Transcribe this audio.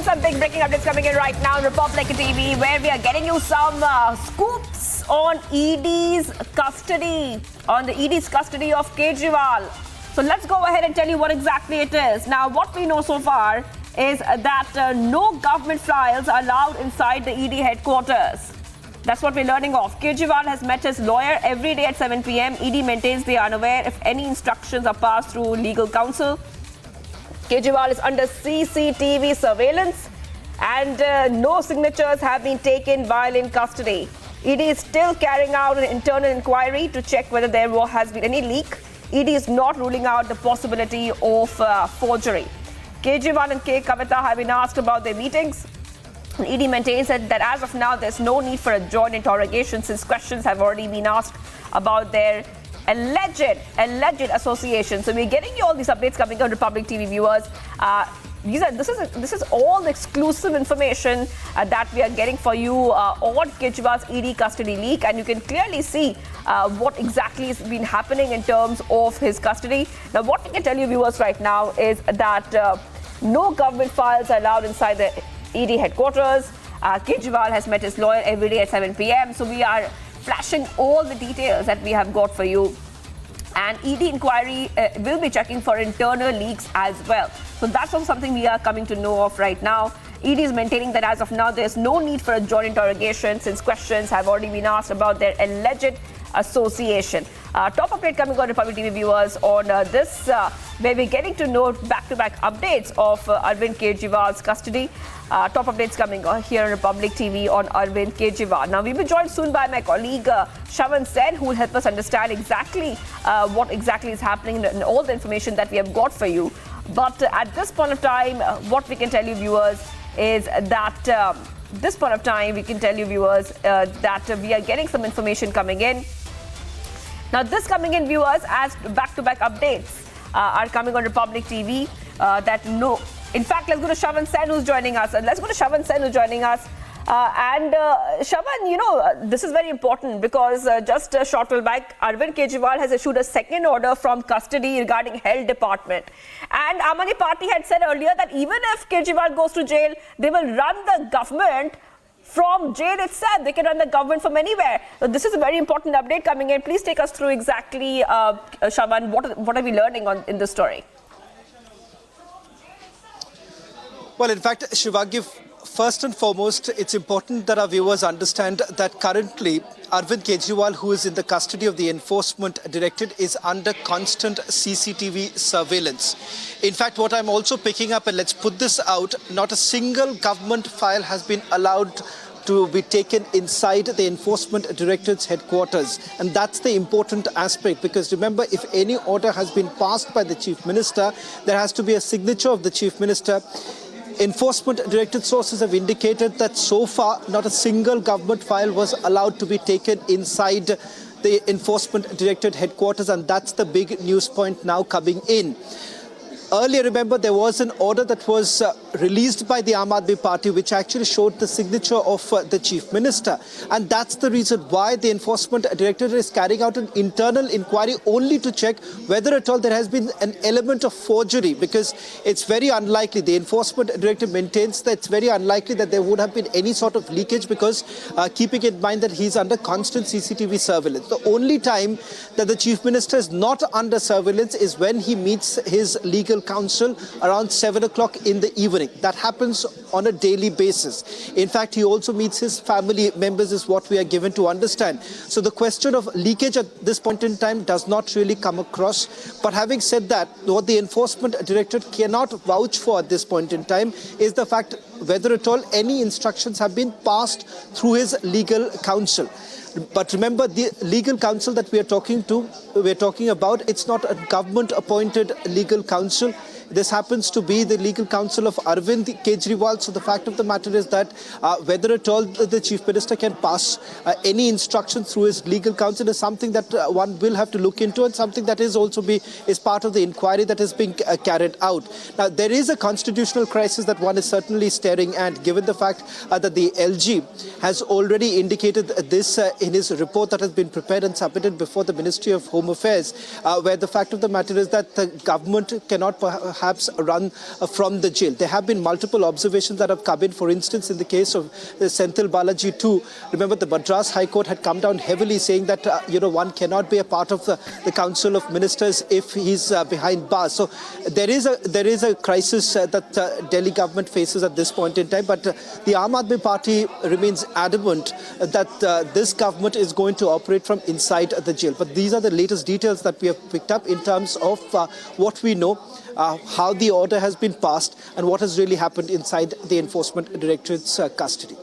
some big breaking updates coming in right now on Republic TV, where we are getting you some scoops on ED's custody, of Kejriwal. So let's go ahead and tell you what exactly it is. Now, what we know so far is that no government files are allowed inside the ED headquarters. That's what we're learning of. Kejriwal has met his lawyer every day at 7 p.m. ED maintains they are unaware if any instructions are passed through legal counsel. Kejriwal is under CCTV surveillance and no signatures have been taken while in custody. ED is still carrying out an internal inquiry to check whether there has been any leak. ED is not ruling out the possibility of forgery. Kejriwal and K. Kavita have been asked about their meetings. ED maintains that as of now, there's no need for a joint interrogation since questions have already been asked about their alleged association. So we're getting you all these updates coming on Republic TV viewers. This is all the exclusive information that we are getting for you on Kejriwal's ED custody leak, and you can clearly see what exactly has been happening in terms of his custody. Now, what we can tell you viewers right now is that no government files are allowed inside the ED headquarters. Kejriwal has met his lawyer every day at 7 p.m. So we are flashing all the details that we have got for you. And ED inquiry will be checking for internal leaks as well. So that's also something we are coming to know of right now. ED is maintaining that as of now, there's no need for a joint interrogation since questions have already been asked about their alleged association. Top update coming on Republic TV viewers on this, where we're getting to know back-to-back updates of Arvind Kejriwal's custody. Top updates coming here on Republic TV on Arvind Kejriwal. Now, we'll be joined soon by my colleague Shavan Sen, who will help us understand exactly what exactly is happening and all the information that we have got for you. But at this point of time, what we can tell you viewers is that we are getting some information coming in. Now, this coming in, viewers, as back-to-back updates are coming on Republic TV. In fact, let's go to Shavan Sen, who's joining us. Shavan, this is very important because just a short while back, Arvind Kejriwal has issued a second order from custody regarding health department. And Aam Aadmi Party had said earlier that even if Kejriwal goes to jail, they will run the government from jail itself. They can run the government from anywhere. So this is a very important update coming in. Please take us through exactly, Shavan, what are we learning in this story? Well, in fact, Shivagi, first and foremost, it's important that our viewers understand that currently Arvind Kejriwal, who is in the custody of the Enforcement Directorate, is under constant CCTV surveillance. In fact, what I'm also picking up, and let's put this out, not a single government file has been allowed to be taken inside the Enforcement Directorate's headquarters. And that's the important aspect, because remember, if any order has been passed by the Chief Minister, there has to be a signature of the Chief Minister. Enforcement Directorate sources have indicated that so far not a single government file was allowed to be taken inside the Enforcement Directorate headquarters, and that's the big news point now coming in. Earlier, remember, there was an order that was released by the Aam Aadmi Party which actually showed the signature of the Chief Minister. And that's the reason why the Enforcement Directorate is carrying out an internal inquiry only to check whether at all there has been an element of forgery, because it's very unlikely. The Enforcement Directorate maintains that it's very unlikely that there would have been any sort of leakage, because keeping in mind that he's under constant CCTV surveillance. The only time that the Chief Minister is not under surveillance is when he meets his legal counsel around 7 o'clock in the evening. That happens on a daily basis. In fact, he also meets his family members, is what we are given to understand. So the question of leakage at this point in time does not really come across. But having said that, what the Enforcement Directorate cannot vouch for at this point in time is the fact whether at all any instructions have been passed through his legal counsel. But remember, the legal counsel that we're talking about, it's not a government-appointed legal counsel. This happens to be the legal counsel of Arvind Kejriwal. So the fact of the matter is that whether at all the Chief Minister can pass any instruction through his legal counsel is something that one will have to look into, and something that is part of the inquiry that is being carried out. Now, there is a constitutional crisis that one is certainly staring at, given the fact that the LG has already indicated this in his report that has been prepared and submitted before the Ministry of Home Affairs, where the fact of the matter is that the government cannot perhaps run from the jail. There have been multiple observations that have come in. For instance, in the case of Senthil Balaji too, remember the Madras High Court had come down heavily saying that, one cannot be a part of the Council of Ministers if he's behind bars. So there is a crisis that Delhi government faces at this point in time. But the Aam Aadmi Party remains adamant that this government is going to operate from inside the jail. But these are the latest details that we have picked up in terms of what we know, how the order has been passed and what has really happened inside the Enforcement Directorate's custody.